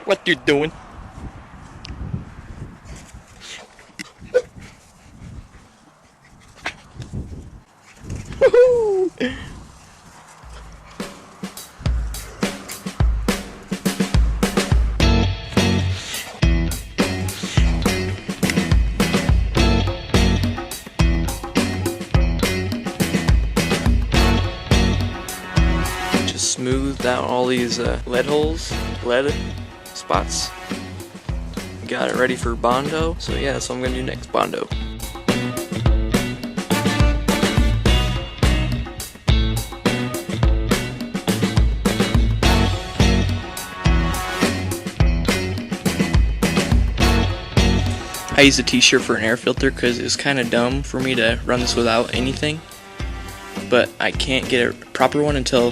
What you doing? Woohoo! Just smoothed out all these lead holes, lead spots. Got it ready for Bondo. So yeah, that's what I'm gonna do next, Bondo. I used a t-shirt for an air filter because it's kind of dumb for me to run this without anything, but I can't get a proper one until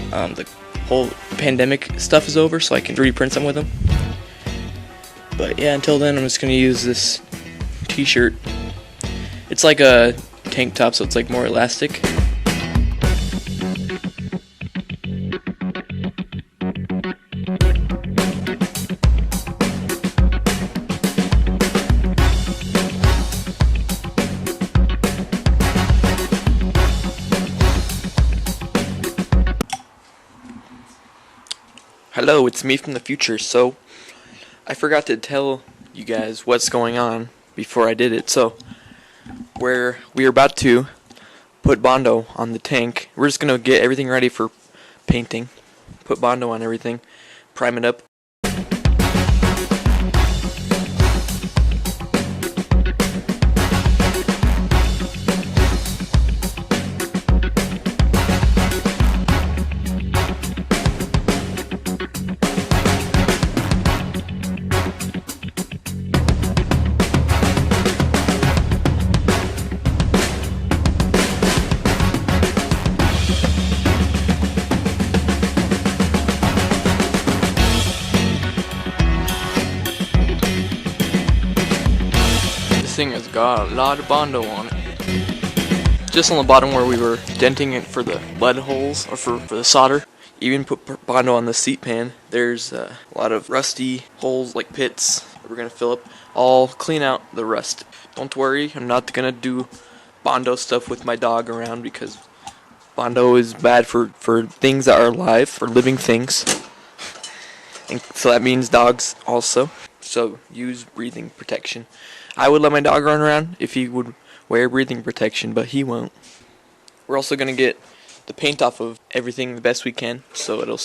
the whole pandemic stuff is over, so I can 3D print some with them. But yeah, until then I'm just going to use this t-shirt. It's like a tank top, so it's like more elastic. Hello, it's me from the future. So I forgot to tell you guys what's going on before I did it. So we are about to put Bondo on the tank. We're just gonna get everything ready for painting, put Bondo on everything, prime it up. This thing has got a lot of Bondo on it. Just on the bottom where we were denting it for the lead holes, or for the solder. Even put Bondo on the seat pan. There's a lot of rusty holes, like pits, that we're going to fill up. I'll clean out the rust. Don't worry, I'm not going to do Bondo stuff with my dog around, because Bondo is bad for things that are alive, for living things. And so that means dogs also. So use breathing protection. I would let my dog run around if he would wear breathing protection, but he won't. We're also going to get the paint off of everything the best we can, so it'll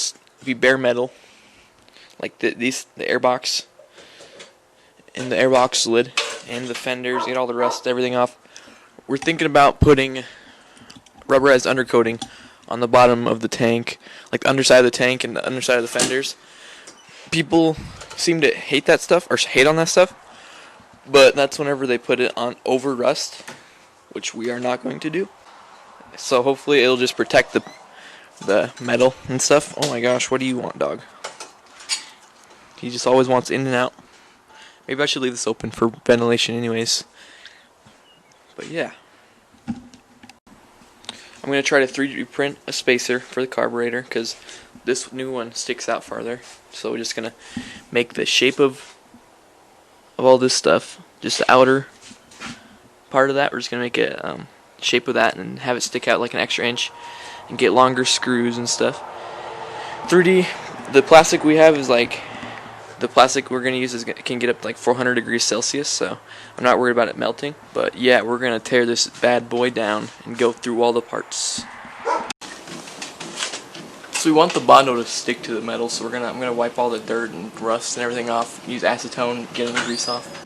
be bare metal, like the airbox, and the airbox lid, and the fenders, get all the rust, everything off. We're thinking about putting rubberized undercoating on the bottom of the tank, like the underside of the tank and the underside of the fenders. People seem to hate that stuff, or hate on that stuff, but that's whenever they put it on over rust, which we are not going to do. So hopefully it'll just protect the metal and stuff. Oh my gosh, what do you want, dog? He just always wants in and out. Maybe I should leave this open for ventilation anyways. But yeah. I'm going to try to 3D print a spacer for the carburetor, because this new one sticks out farther. So we're just going to make the shape of all this stuff, just the outer part of that. We're just going to make a shape of that and have it stick out like an extra inch and get longer screws and stuff. 3D, the plastic we have is like, the plastic we're going to use can get up to like 400 degrees Celsius, so I'm not worried about it melting. But yeah, we're going to tear this bad boy down and go through all the parts. So we want the Bondo to stick to the metal, so I'm gonna wipe all the dirt and rust and everything off, use acetone, get the grease off.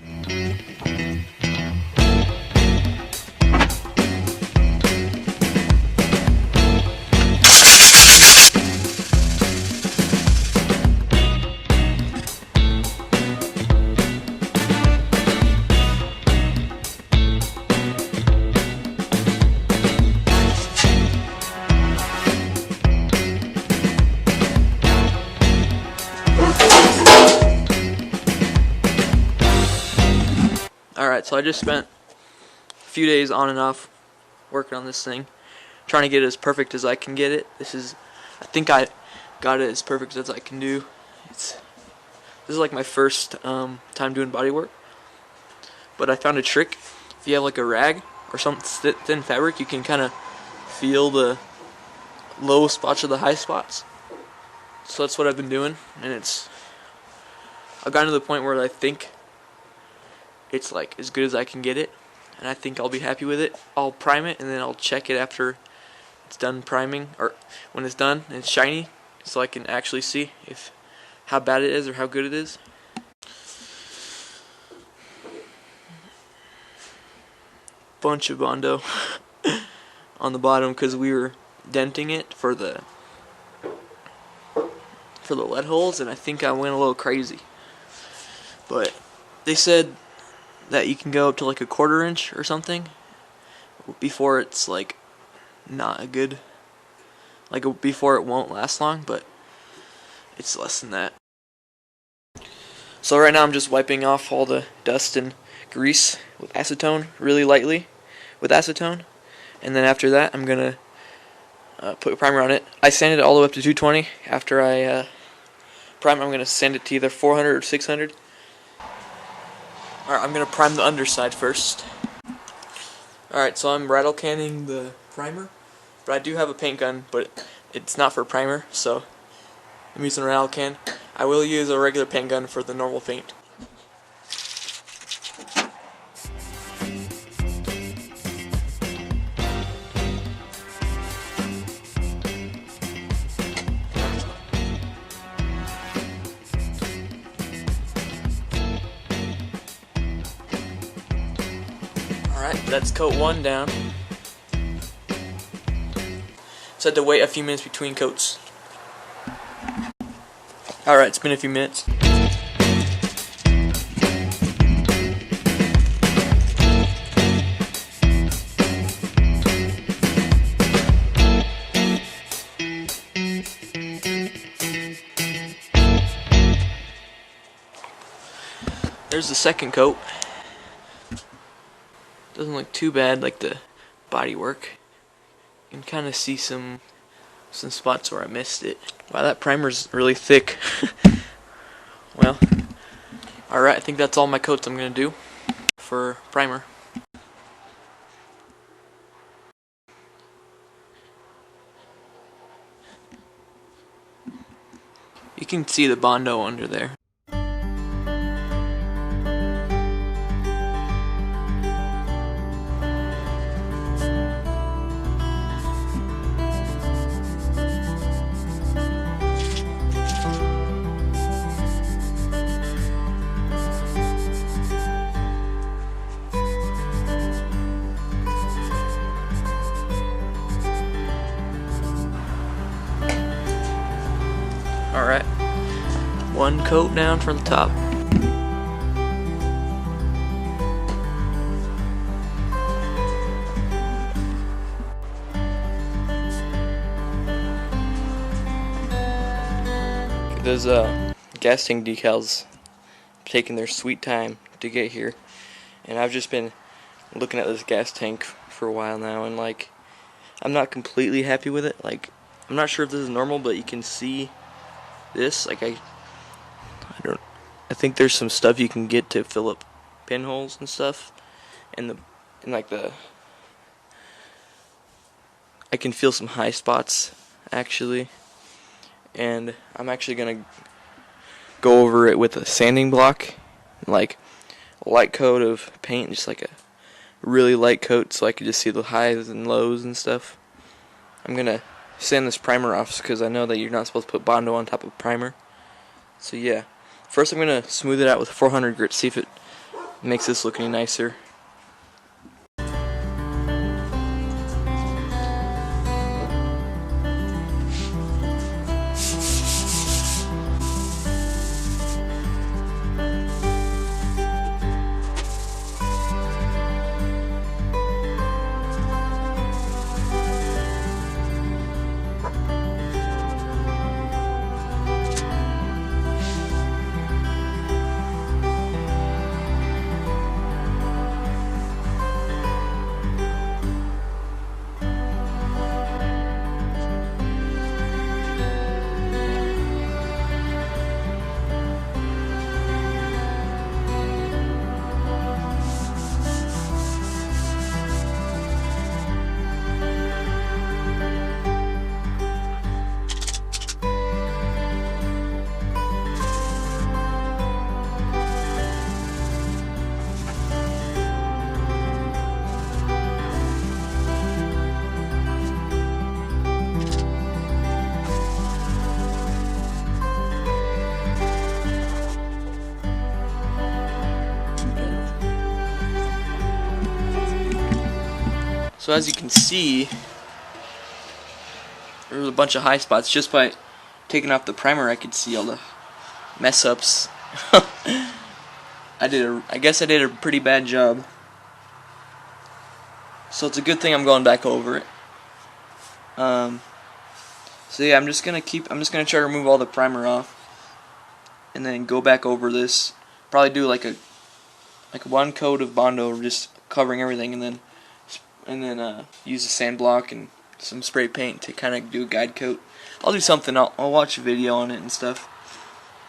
Alright, so I just spent a few days on and off working on this thing, trying to get it as perfect as I can get it. I think I got it as perfect as I can do. It's This is like my first time doing bodywork, but I found a trick. If you have like a rag or some thin fabric, you can kind of feel the low spots or the high spots. So that's what I've been doing, and I've gotten to the point where I think it's like as good as I can get it, and I think I'll be happy with it. I'll prime it, and then I'll check it after it's done priming, or when it's done and it's shiny, so I can actually see if how bad it is or how good it is. Bunch of Bondo on the bottom because we were denting it for the lead holes, and I think I went a little crazy. But they said that you can go up to like a 1/4 inch or something before it's like not a good, like before it won't last long, but it's less than that. So right now I'm just wiping off all the dust and grease with acetone, really lightly with acetone, and then after that I'm gonna put a primer on it. I sanded it all the way up to 220. After I prime, I'm gonna sand it to either 400 or 600. Alright, I'm gonna prime the underside first. Alright, so I'm rattle canning the primer, but I do have a paint gun, but it's not for primer, so I'm using a rattle can. I will use a regular paint gun for the normal paint. Alright, that's coat 1 down. So I had to wait a few minutes between coats. Alright, it's been a few minutes. There's the second coat. Doesn't look too bad like the bodywork. You can kind of see some spots where I missed it. Wow, that primer's really thick. Well, alright, I think that's all my coats I'm going to do for primer. You can see the Bondo under there. Alright, one coat down from the top. Those gas tank decals taking their sweet time to get here, and I've just been looking at this gas tank for a while now, and like I'm not completely happy with it. Like I'm not sure if this is normal, but you can see this, like I think there's some stuff you can get to fill up pinholes and stuff, and I can feel some high spots actually, and I'm actually gonna go over it with a sanding block, like a light coat of paint, just like a really light coat, so I can just see the highs and lows and stuff. I'm gonna sand this primer off because I know that you're not supposed to put Bondo on top of primer. So yeah, first I'm gonna smooth it out with 400 grit, see if it makes this look any nicer. So as you can see, there's a bunch of high spots. Just by taking off the primer, I could see all the mess ups. I guess I did a pretty bad job. So it's a good thing I'm going back over it. So yeah, I'm just gonna try to remove all the primer off, and then go back over this. Probably do like one coat of Bondo, just covering everything, and then use a sand block and some spray paint to kind of do a guide coat. I'll do something. I'll watch a video on it and stuff.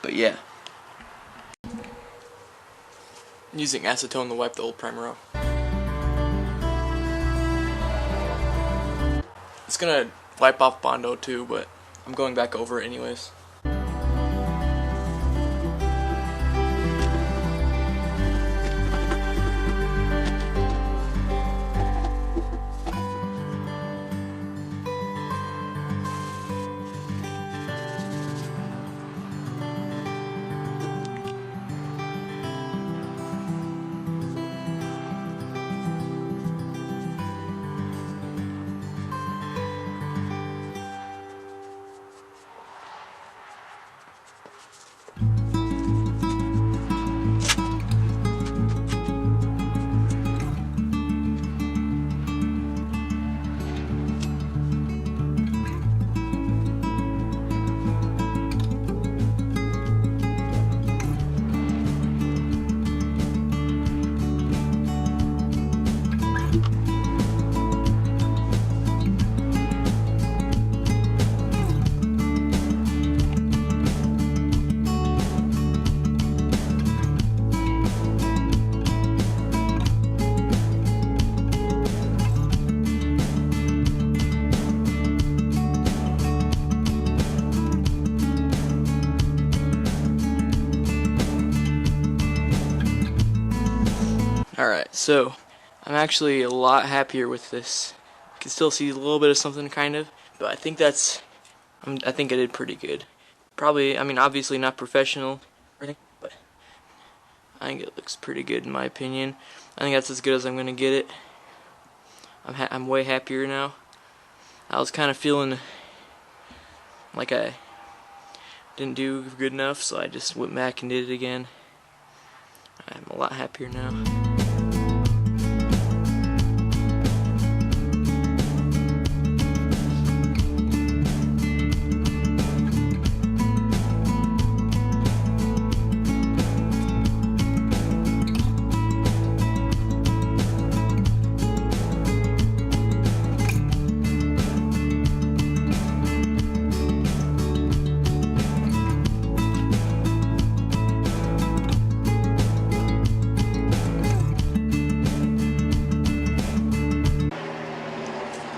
But yeah, using acetone to wipe the old primer off. It's gonna wipe off Bondo too, but I'm going back over it anyways. Alright, so I'm actually a lot happier with this. You can still see a little bit of something kind of, but I think I think I did pretty good. Probably, I mean, obviously not professional or anything, but I think it looks pretty good in my opinion. I think that's as good as I'm gonna get it. I'm way happier now. I was kind of feeling like I didn't do good enough, so I just went back and did it again. I'm a lot happier now.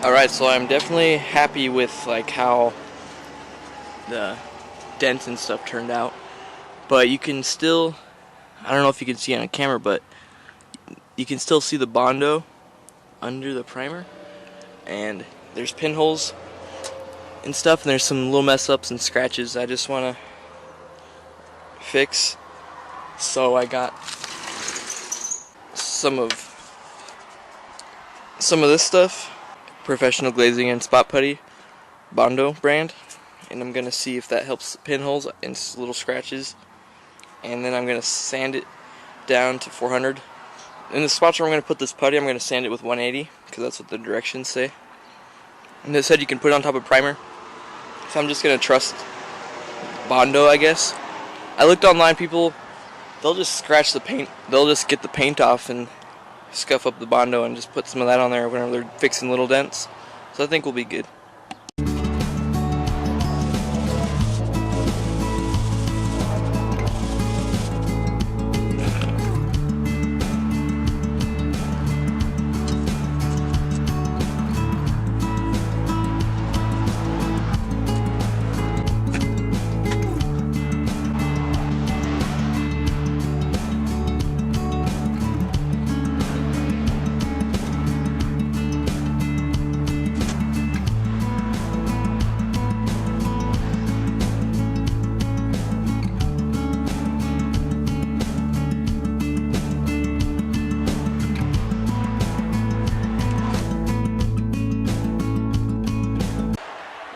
Alright, so I'm definitely happy with like how the dents and stuff turned out, but you can still, I don't know if you can see on camera, but you can still see the Bondo under the primer, and there's pinholes and stuff, and there's some little mess ups and scratches I just want to fix. So I got some of this stuff, Professional Glazing and Spot Putty Bondo brand, and I'm gonna see if that helps pinholes and little scratches, and then I'm gonna sand it down to 400. In the spots where I'm gonna put this putty, I'm gonna sand it with 180 because that's what the directions say. And it said you can put it on top of primer, so I'm just gonna trust Bondo, I guess. I looked online, people, they'll just scratch the paint, they'll just get the paint off and scuff up the Bondo and just put some of that on there whenever they're fixing little dents. So I think we'll be good.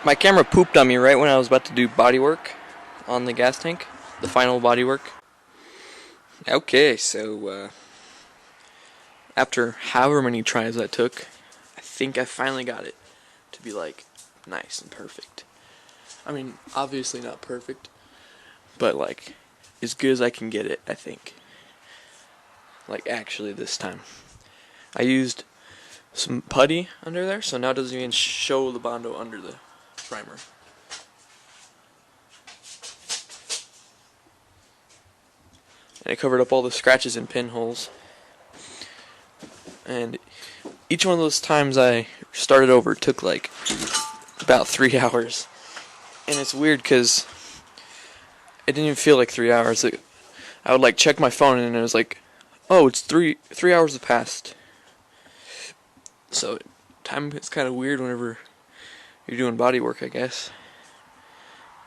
My camera pooped on me right when I was about to do bodywork on the gas tank, the final bodywork. Okay, so after however many tries that took, I think I finally got it to be like nice and perfect. I mean, obviously not perfect, but like as good as I can get it, I think. Like actually this time. I used some putty under there, so now it doesn't even show the Bondo under the primer. And it covered up all the scratches and pinholes. And each one of those times I started over took like about 3 hours. And it's weird because it didn't even feel like 3 hours. I would like check my phone and it was like, oh, it's 3 hours have passed. So time is kind of weird whenever you're doing body work, I guess.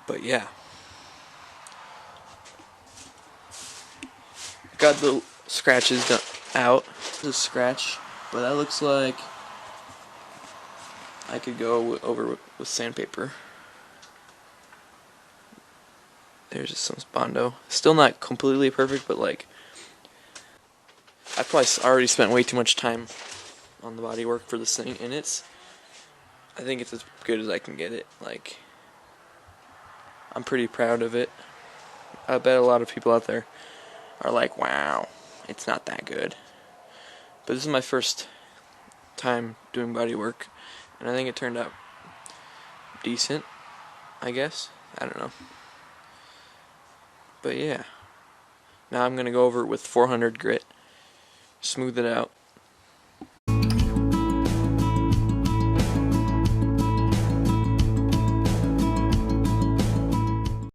But yeah. Got the scratches out. The scratch, but that looks like I could go over with sandpaper. There's just some Bondo. Still not completely perfect, but like I probably already spent way too much time on the body work for this thing, and I think it's as good as I can get it. Like, I'm pretty proud of it. I bet a lot of people out there are like, wow, it's not that good. But this is my first time doing body work, and I think it turned out decent, I guess. I don't know. But yeah. Now I'm going to go over it with 400 grit, smooth it out,